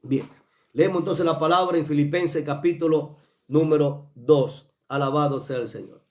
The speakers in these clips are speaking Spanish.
Bien, leemos entonces la palabra en Filipenses capítulo número 2. Alabado sea el Señor.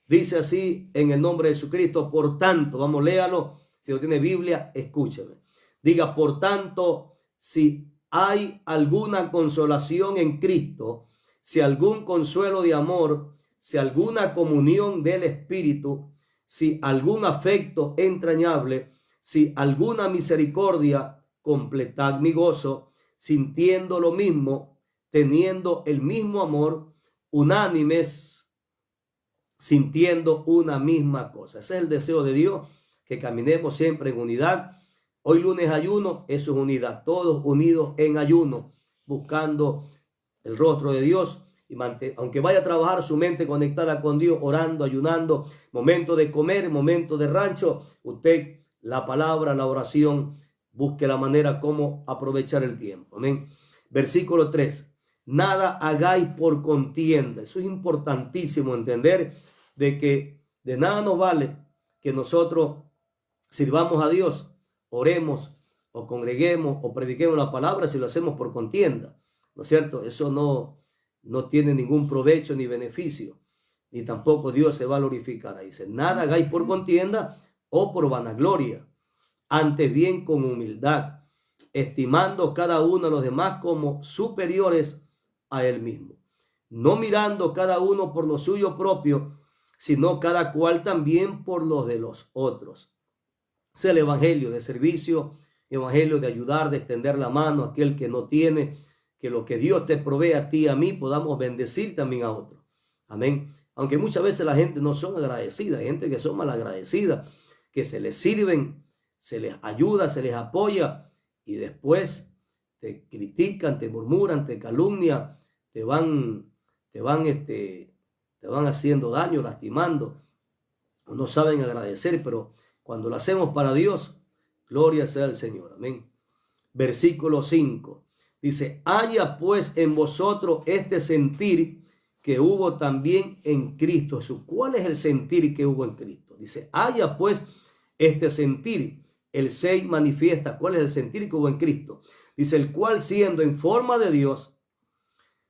Dice así en el nombre de Jesucristo, por tanto, vamos, léalo. Si no tiene Biblia, escúcheme. Diga, por tanto, si hay alguna consolación en Cristo, si algún consuelo de amor, si alguna comunión del Espíritu, si algún afecto entrañable, si alguna misericordia, completad mi gozo, sintiendo lo mismo, teniendo el mismo amor, unánimes, sintiendo una misma cosa. Ese es el deseo de Dios, que caminemos siempre en unidad. Hoy lunes ayuno, eso es unidad, todos unidos en ayuno, buscando el rostro de Dios. Y aunque vaya a trabajar, su mente conectada con Dios, orando, ayunando, momento de comer, momento de rancho, usted la palabra, la oración, busque la manera como aprovechar el tiempo. Amén. Versículo 3. Nada hagáis por contienda. Eso es importantísimo entender, de que de nada nos vale que nosotros sirvamos a Dios, oremos o congreguemos o prediquemos la palabra si lo hacemos por contienda. ¿No es cierto? Eso no tiene ningún provecho ni beneficio, ni tampoco Dios se va a glorificar. Ahí dice, nada hagáis por contienda o por vanagloria, antes bien con humildad, estimando cada uno a los demás como superiores a él mismo, no mirando cada uno por lo suyo propio, sino cada cual también por los de los otros. Es el evangelio de servicio, evangelio de ayudar, de extender la mano a aquel que no tiene, que lo que Dios te provee a ti y a mí podamos bendecir también a otros. Amén. Aunque muchas veces la gente no son agradecidas, hay gente que son malagradecidas, que se les sirven, se les ayuda, se les apoya y después te critican, te murmuran, te calumnian, te van haciendo daño, lastimando. No saben agradecer, pero cuando lo hacemos para Dios, gloria sea al Señor. Amén. Versículo 5. Dice, haya pues en vosotros este sentir que hubo también en Cristo Jesús. ¿Cuál es el sentir que hubo en Cristo? Dice, haya pues este sentir. El 6 manifiesta cuál es el sentir que hubo en Cristo. Dice, el cual siendo en forma de Dios,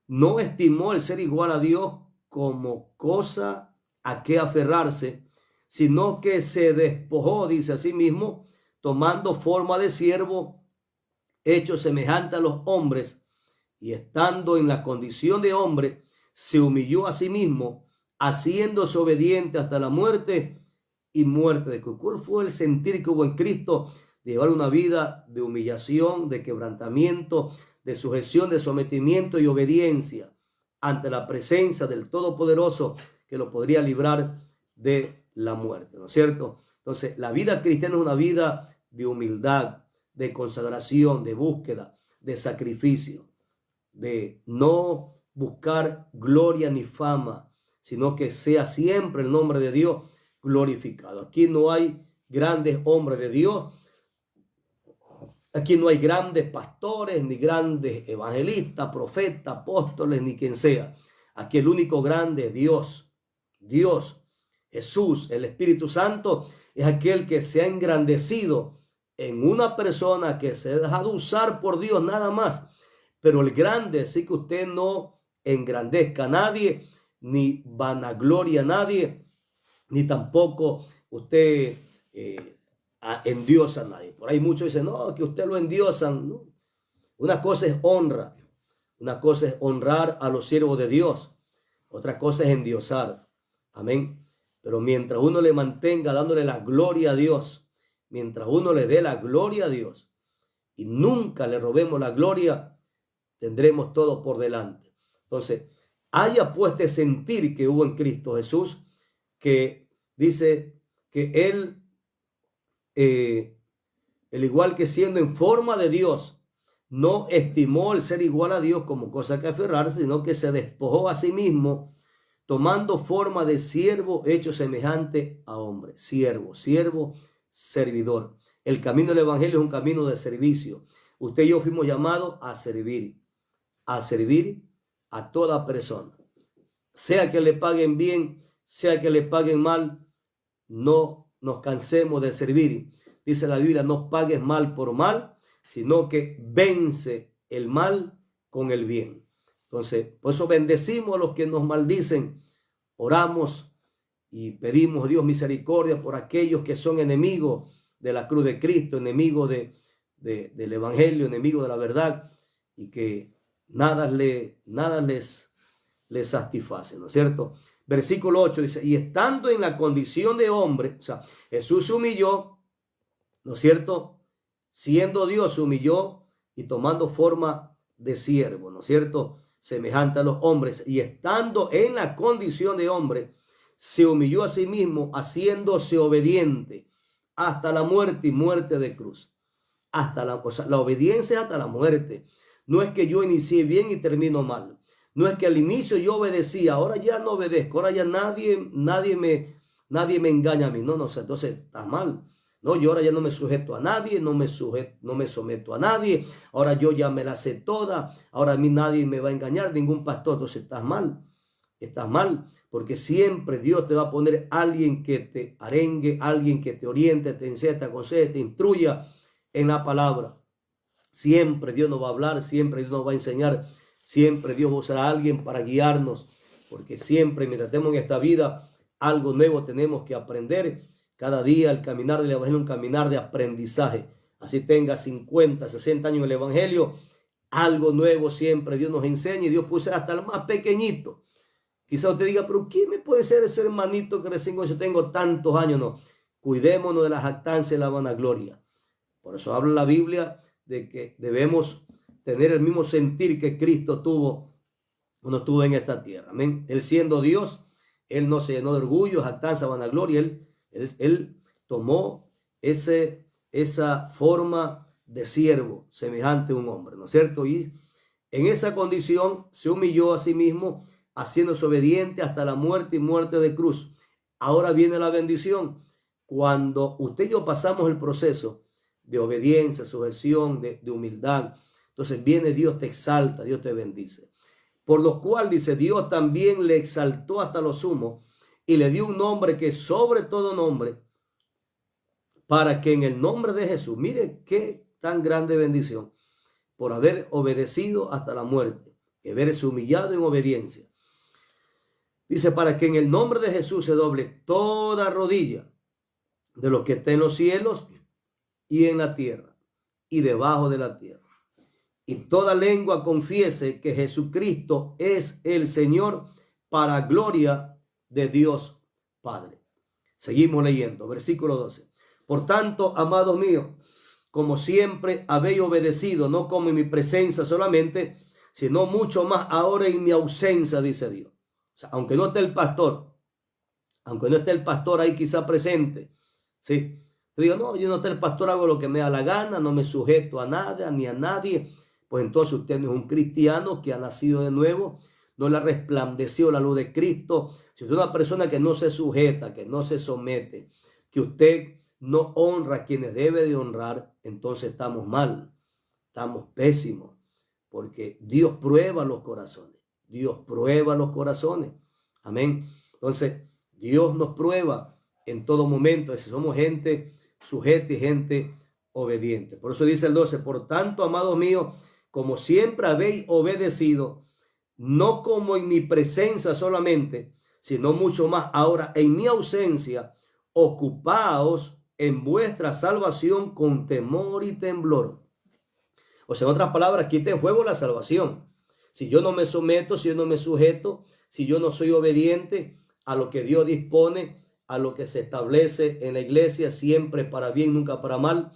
no estimó el ser igual a Dios como cosa a que aferrarse, sino que se despojó, dice a sí mismo, tomando forma de siervo, hecho semejante a los hombres, y estando en la condición de hombre, se humilló a sí mismo, haciéndose obediente hasta la muerte y muerte de cruz. ¿Cuál fue el sentir que hubo en Cristo? De llevar una vida de humillación, de quebrantamiento, de sujeción, de sometimiento y obediencia ante la presencia del Todopoderoso, que lo podría librar de la muerte, ¿no es cierto? Entonces, la vida cristiana es una vida de humildad, de consagración, de búsqueda, de sacrificio, de no buscar gloria ni fama, sino que sea siempre el nombre de Dios glorificado. Aquí no hay grandes hombres de Dios, aquí no hay grandes pastores, ni grandes evangelistas, profetas, apóstoles, ni quien sea. Aquí el único grande es Dios. Dios, Jesús, el Espíritu Santo, es aquel que se ha engrandecido en una persona que se ha dejado usar por Dios nada más. Pero el grande, sí, que usted no engrandezca a nadie, ni vanagloria a nadie, ni tampoco usted endiosa a nadie. Por ahí muchos dicen, no, que usted lo endiosan. ¿No? Una cosa es honra, una cosa es honrar a los siervos de Dios, otra cosa es endiosar. Amén. Pero mientras uno le mantenga dándole la gloria a Dios, mientras uno le dé la gloria a Dios y nunca le robemos la gloria, tendremos todo por delante. Entonces, haya pues de sentir que hubo en Cristo Jesús, que dice que él, el igual que siendo en forma de Dios, no estimó el ser igual a Dios como cosa que aferrarse, sino que se despojó a sí mismo, tomando forma de siervo hecho semejante a hombre. Siervo, servidor. El camino del evangelio es un camino de servicio. Usted y yo fuimos llamados a servir a toda persona. Sea que le paguen bien, sea que le paguen mal, no nos cansemos de servir. Dice la Biblia, no pagues mal por mal, sino que vence el mal con el bien. Entonces, por eso bendecimos a los que nos maldicen, oramos y pedimos a Dios misericordia por aquellos que son enemigos de la cruz de Cristo, enemigos del evangelio, enemigos de la verdad, y que nada les satisface, ¿no es cierto? Versículo 8 dice, y estando en la condición de hombre, o sea, Jesús se humilló, ¿no es cierto? Siendo Dios se humilló y tomando forma de siervo, ¿no es cierto? Semejante a los hombres, y estando en la condición de hombre, se humilló a sí mismo, haciéndose obediente hasta la muerte y muerte de cruz. O sea, la obediencia hasta la muerte. No es que yo inicié bien y termino mal. No es que al inicio yo obedecía, ahora ya no obedezco, ahora ya nadie me engaña a mí. No, entonces está mal. No, yo ahora ya no me sujeto a nadie, no me someto a nadie. Ahora yo ya me la sé toda. Ahora a mí nadie me va a engañar, ningún pastor. Entonces estás mal. Estás mal, porque siempre Dios te va a poner alguien que te arengue, alguien que te oriente, te enseñe, te aconseje, te instruya en la palabra. Siempre Dios nos va a hablar, siempre Dios nos va a enseñar, siempre Dios va a usar a alguien para guiarnos, porque siempre mientras estemos en esta vida, algo nuevo tenemos que aprender. Cada día el caminar del evangelio es un caminar de aprendizaje. Así tenga 50, 60 años en el evangelio, algo nuevo siempre Dios nos enseña, y Dios puede ser hasta el más pequeñito. Quizá usted diga, pero ¿quién me puede ser ese hermanito que recién yo tengo tantos años? No, cuidémonos de la jactancia y la vanagloria. Por eso habla la Biblia de que debemos tener el mismo sentir que Cristo tuvo cuando estuvo en esta tierra. Amén. Él siendo Dios, Él no se llenó de orgullo, jactancia, vanagloria. Él tomó esa forma de siervo, semejante a un hombre, ¿no es cierto? Y en esa condición se humilló a sí mismo, haciéndose obediente hasta la muerte y muerte de cruz. Ahora viene la bendición. Cuando usted y yo pasamos el proceso de obediencia, sujeción, de humildad, entonces viene Dios, te exalta, Dios te bendice. Por lo cual, dice, Dios también le exaltó hasta lo sumo y le dio un nombre que es sobre todo nombre, para que en el nombre de Jesús, mire qué tan grande bendición, por haber obedecido hasta la muerte, y haberse humillado en obediencia. Dice, para que en el nombre de Jesús se doble toda rodilla de lo que está en los cielos y en la tierra y debajo de la tierra. Y toda lengua confiese que Jesucristo es el Señor, para gloria de Dios Padre. Seguimos leyendo, versículo 12. Por tanto, amados míos, como siempre habéis obedecido, no como en mi presencia solamente, sino mucho más ahora en mi ausencia, dice Dios. O sea, aunque no esté el pastor ahí quizá presente, ¿sí? Te digo, no, yo no esté el pastor, hago lo que me da la gana, no me sujeto a nada ni a nadie. Pues entonces usted no es un cristiano que ha nacido de nuevo, no le ha resplandecido la luz de Cristo. Si usted es una persona que no se sujeta, que no se somete, que usted no honra a quienes debe de honrar, entonces estamos mal, estamos pésimos, porque Dios prueba los corazones. Dios prueba los corazones. Amén. Entonces, Dios nos prueba en todo momento, si somos gente sujeta y gente obediente. Por eso dice el 12, por tanto, amados míos, como siempre habéis obedecido, no como en mi presencia solamente, sino mucho más ahora en mi ausencia, ocupaos en vuestra salvación con temor y temblor. O sea, en otras palabras, aquí está en juego la salvación. Si yo no me someto, si yo no me sujeto, si yo no soy obediente a lo que Dios dispone, a lo que se establece en la iglesia, siempre para bien, nunca para mal,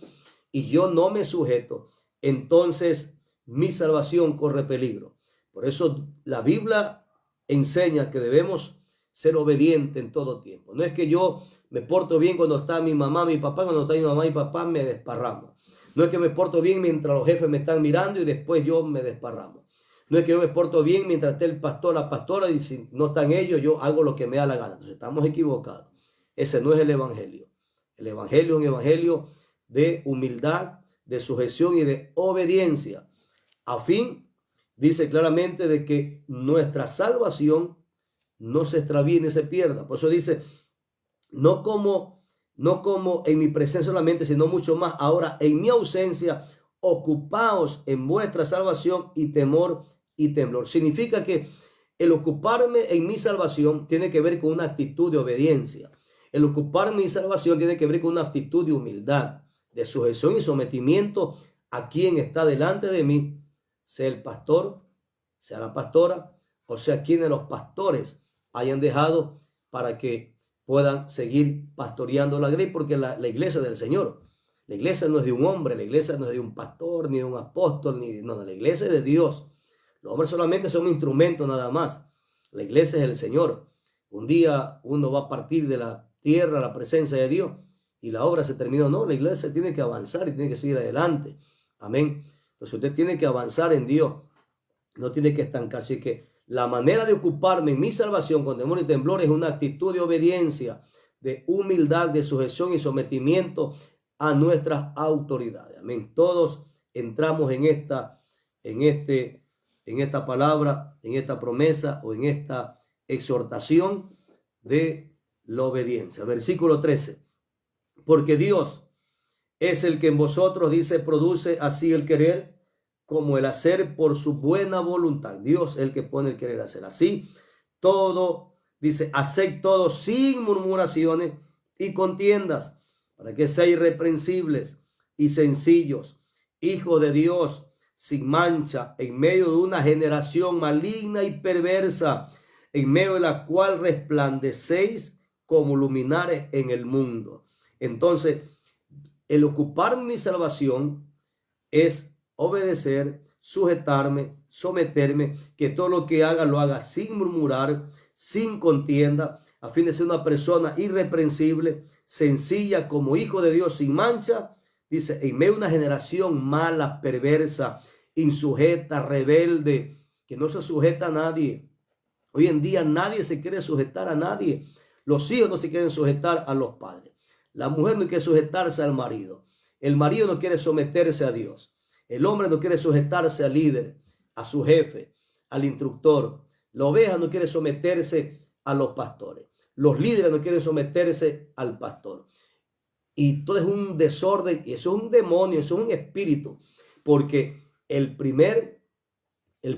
y yo no me sujeto, entonces mi salvación corre peligro. Por eso la Biblia enseña que debemos ser obedientes en todo tiempo. No es que yo me porto bien cuando está mi mamá, mi papá, cuando está mi mamá y papá me desparramo. No es que me porto bien mientras los jefes me están mirando y después yo me desparramo. No es que yo me porto bien mientras esté el pastor, la pastora, y si no están ellos, yo hago lo que me da la gana. Entonces estamos equivocados. Ese no es el evangelio. El evangelio es un evangelio de humildad, de sujeción y de obediencia. A fin, dice claramente, de que nuestra salvación no se extravíe ni se pierda. Por eso dice, no como en mi presencia solamente, sino mucho más ahora en mi ausencia, ocupaos en vuestra salvación y temor y temblor. Significa que el ocuparme en mi salvación tiene que ver con una actitud de obediencia. El ocuparme en mi salvación tiene que ver con una actitud de humildad, de sujeción y sometimiento a quien está delante de mí, sea el pastor, sea la pastora, o sea quienes los pastores hayan dejado para que puedan seguir pastoreando la grey, porque la iglesia es del Señor. La iglesia no es de un hombre, la iglesia no es de un pastor, ni de un apóstol, no, la iglesia es de Dios. Los hombres solamente son un instrumento nada más. La iglesia es el Señor. Un día uno va a partir de la tierra a la presencia de Dios y la obra se terminó. No, la iglesia tiene que avanzar y tiene que seguir adelante. Amén. Entonces usted tiene que avanzar en Dios, no tiene que estancarse. Así que la manera de ocuparme en mi salvación con temor y temblor es una actitud de obediencia, de humildad, de sujeción y sometimiento a nuestras autoridades. Amén. Todos entramos en esta palabra, en esta promesa o en esta exhortación de la obediencia. Versículo 13. Porque Dios es el que en vosotros, dice, produce así el querer como el hacer por su buena voluntad. Dios es el que pone el querer hacer. Así todo, dice, haced todo sin murmuraciones y contiendas, para que seáis irreprensibles y sencillos, hijos de Dios, sin mancha, en medio de una generación maligna y perversa, en medio de la cual resplandecéis como luminares en el mundo. Entonces, el ocupar mi salvación es obedecer, sujetarme, someterme, que todo lo que haga lo haga sin murmurar, sin contienda, a fin de ser una persona irreprensible, sencilla como hijo de Dios, sin mancha. Dice, en medio de una generación mala, perversa, insujeta, rebelde, que no se sujeta a nadie. Hoy en día nadie se quiere sujetar a nadie. Los hijos no se quieren sujetar a los padres. La mujer no quiere sujetarse al marido. El marido no quiere someterse a Dios. El hombre no quiere sujetarse al líder, a su jefe, al instructor. La oveja no quiere someterse a los pastores. Los líderes no quieren someterse al pastor. Y todo es un desorden, y eso es un demonio, eso es un espíritu, porque el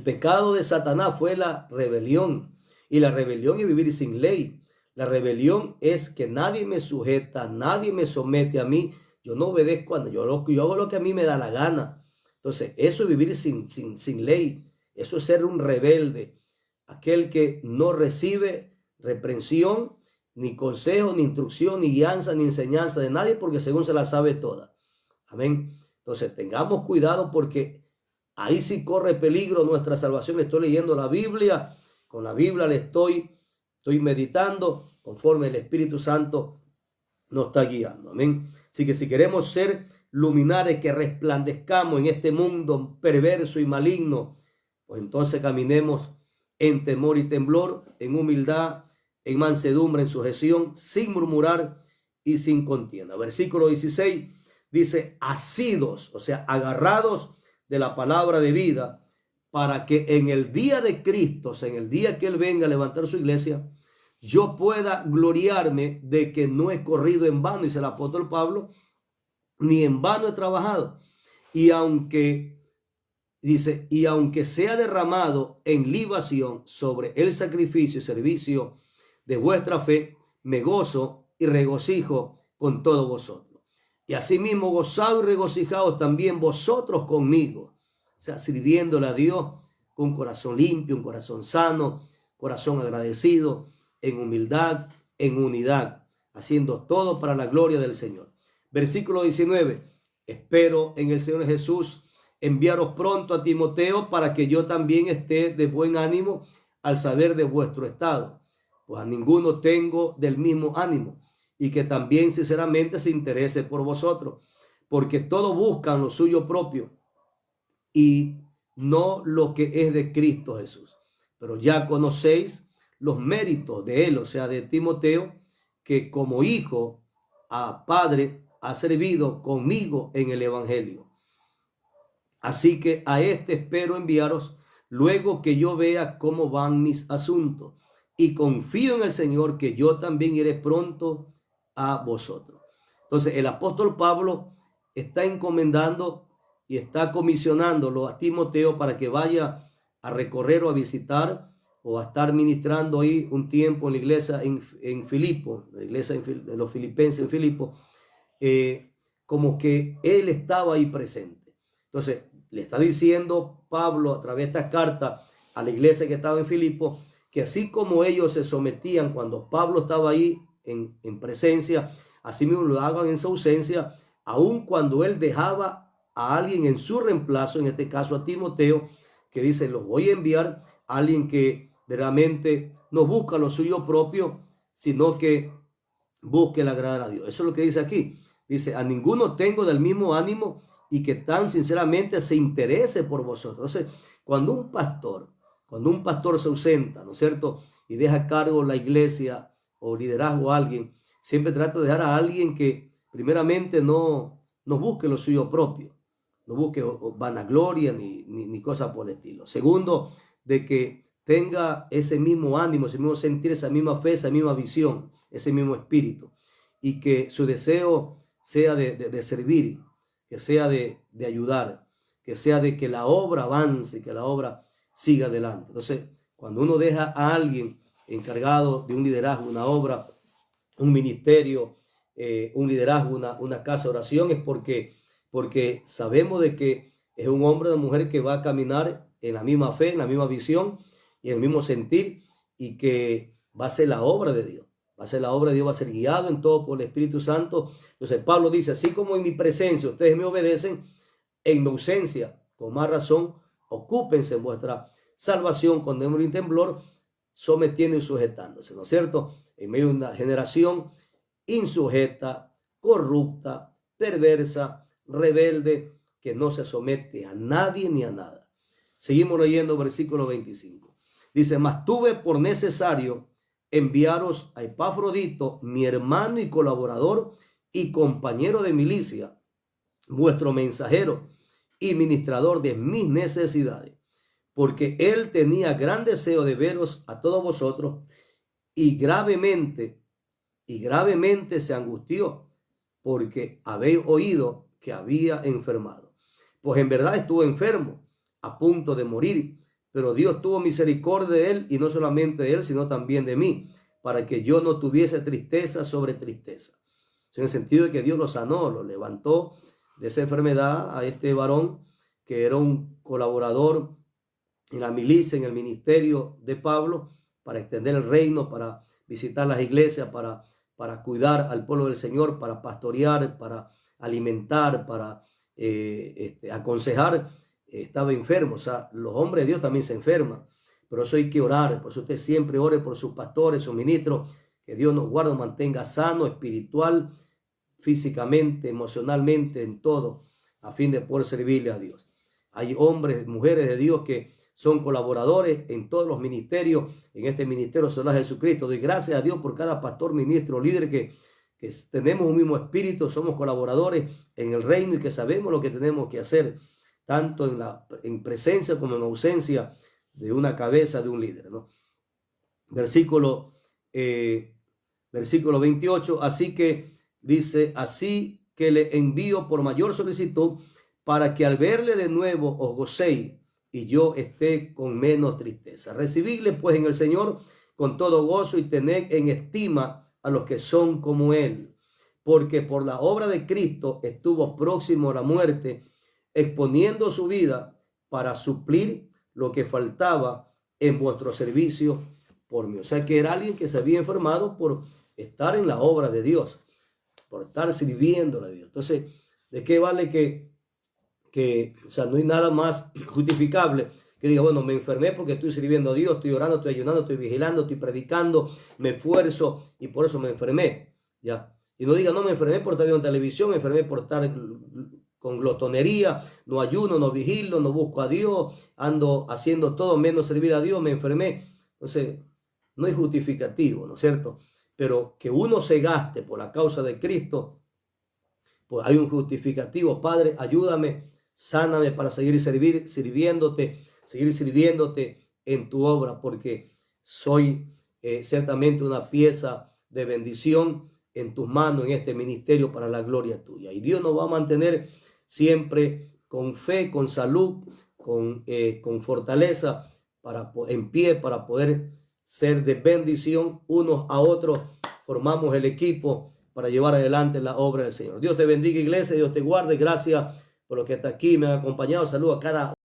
pecado de Satanás fue la rebelión, y la rebelión es vivir sin ley. La rebelión es que nadie me sujeta, nadie me somete a mí, yo no obedezco, yo hago lo que a mí me da la gana. Entonces, eso es vivir sin ley, eso es ser un rebelde, aquel que no recibe reprensión, ni consejo, ni instrucción, ni guianza, ni enseñanza de nadie, porque según se la sabe toda. Amén. Entonces tengamos cuidado, porque ahí sí corre peligro nuestra salvación. Estoy leyendo la Biblia, con la Biblia le estoy meditando conforme el Espíritu Santo nos está guiando. Amén. Así que si queremos ser luminares que resplandezcamos en este mundo perverso y maligno, pues entonces caminemos en temor y temblor, en humildad, en mansedumbre, en sujeción, sin murmurar y sin contienda. Versículo 16 dice, asidos, o sea, agarrados de la palabra de vida, para que en el día de Cristo, o sea, en el día que Él venga a levantar su iglesia, yo pueda gloriarme de que no he corrido en vano, dice el apóstol Pablo, ni en vano he trabajado. Y aunque sea derramado en libación sobre el sacrificio y servicio de vuestra fe, me gozo y regocijo con todos vosotros. Y asimismo gozaos y regocijaos también vosotros conmigo. O sea, sirviéndole a Dios con un corazón limpio, un corazón sano, corazón agradecido, en humildad, en unidad, haciendo todo para la gloria del Señor. Versículo 19. Espero en el Señor Jesús enviaros pronto a Timoteo, para que yo también esté de buen ánimo al saber de vuestro estado, pues a ninguno tengo del mismo ánimo, y que también sinceramente se interese por vosotros, porque todos buscan lo suyo propio y no lo que es de Cristo Jesús. Pero ya conocéis los méritos de él, o sea, de Timoteo, que como hijo a padre ha servido conmigo en el evangelio. Así que a este espero enviaros luego que yo vea cómo van mis asuntos, y confío en el Señor que yo también iré pronto a vosotros. Entonces el apóstol Pablo está encomendando y está comisionándolo a Timoteo para que vaya a recorrer o a visitar o a estar ministrando ahí un tiempo en la iglesia en Filipo, la iglesia de los filipenses en Filipo, como que él estaba ahí presente. Entonces, le está diciendo Pablo a través de esta carta a la iglesia que estaba en Filipo, que así como ellos se sometían cuando Pablo estaba ahí en presencia, así mismo lo hagan en su ausencia, aun cuando él dejaba a alguien en su reemplazo, en este caso a Timoteo, que dice, lo voy a enviar a alguien que verdaderamente no busca lo suyo propio, sino que busque el agradar a Dios. Eso es lo que dice aquí. Dice, a ninguno tengo del mismo ánimo y que tan sinceramente se interese por vosotros. Entonces, cuando un pastor se ausenta, ¿no es cierto? Y deja a cargo la iglesia o liderazgo a alguien, siempre trata de dejar a alguien que primeramente no busque lo suyo propio, no busque vanagloria ni cosas por el estilo. Segundo, de que tenga ese mismo ánimo, ese mismo sentir, esa misma fe, esa misma visión, ese mismo espíritu, y que su deseo sea de servir, que sea de ayudar, que sea de que la obra avance, que la obra siga adelante. Entonces, cuando uno deja a alguien encargado de un liderazgo, una obra, un ministerio, un liderazgo, una casa de oración, es porque sabemos de que es un hombre o una mujer que va a caminar en la misma fe, en la misma visión y en el mismo sentir, y que va a ser la obra de Dios. Va a ser la obra de Dios, va a ser guiado en todo por el Espíritu Santo. Entonces Pablo dice, así como en mi presencia ustedes me obedecen, en mi ausencia, con más razón, ocúpense en vuestra salvación con temor y temblor, sometiendo y sujetándose, ¿no es cierto? En medio de una generación insujeta, corrupta, perversa, rebelde, que no se somete a nadie ni a nada. Seguimos leyendo versículo 25. Dice, mas tuve por necesario enviaros a Epafrodito, mi hermano y colaborador y compañero de milicia, vuestro mensajero y ministrador de mis necesidades, porque él tenía gran deseo de veros a todos vosotros y gravemente se angustió porque habéis oído que había enfermado. Pues en verdad estuvo enfermo, a punto de morir, pero Dios tuvo misericordia de él, y no solamente de él, sino también de mí, para que yo no tuviese tristeza sobre tristeza. En el sentido de que Dios lo sanó, lo levantó de esa enfermedad a este varón que era un colaborador en la milicia, en el ministerio de Pablo, para extender el reino, para visitar las iglesias, para cuidar al pueblo del Señor, para pastorear, para alimentar, para aconsejar. Estaba enfermo. O sea, los hombres de Dios también se enferman, pero eso hay que orar. Por eso usted siempre ore por sus pastores, sus ministros, que Dios nos guarde, mantenga sano, espiritual, físicamente, emocionalmente, en todo, a fin de poder servirle a Dios. Hay hombres, mujeres de Dios que son colaboradores en todos los ministerios, en este ministerio solar Jesucristo. Doy gracias a Dios por cada pastor, ministro, líder que tenemos un mismo espíritu, somos colaboradores en el reino y que sabemos lo que tenemos que hacer, tanto en presencia como en ausencia de una cabeza, de un líder, ¿no? Versículo 28, así que dice, así que le envío por mayor solicitud, para que al verle de nuevo os gocéis y yo esté con menos tristeza. Recibidle pues en el Señor con todo gozo y tened en estima a los que son como él, porque por la obra de Cristo estuvo próximo a la muerte, exponiendo su vida para suplir lo que faltaba en vuestro servicio por mí. O sea que era alguien que se había enfermado por estar en la obra de Dios, por estar sirviendo a Dios. Entonces, ¿de qué vale o sea, no hay nada más justificable que diga, bueno, me enfermé porque estoy sirviendo a Dios, estoy orando, estoy ayunando, estoy vigilando, estoy predicando, me esfuerzo y por eso me enfermé, ¿ya? Y no diga, no, me enfermé por estar viendo televisión, me enfermé por estar con glotonería, no ayuno, no vigilo, no busco a Dios, ando haciendo todo menos servir a Dios, me enfermé. Entonces, no es justificativo, ¿no es cierto? Pero que uno se gaste por la causa de Cristo, pues hay un justificativo. Padre, ayúdame, sáname para seguir sirviéndote en tu obra, porque soy ciertamente una pieza de bendición en tus manos en este ministerio para la gloria tuya. Y Dios nos va a mantener siempre con fe, con salud, con fortaleza, en pie, para poder ser de bendición unos a otros. Formamos el equipo para llevar adelante la obra del Señor. Dios te bendiga, iglesia, Dios te guarde. Gracias por lo que hasta aquí me han acompañado. Saludos a cada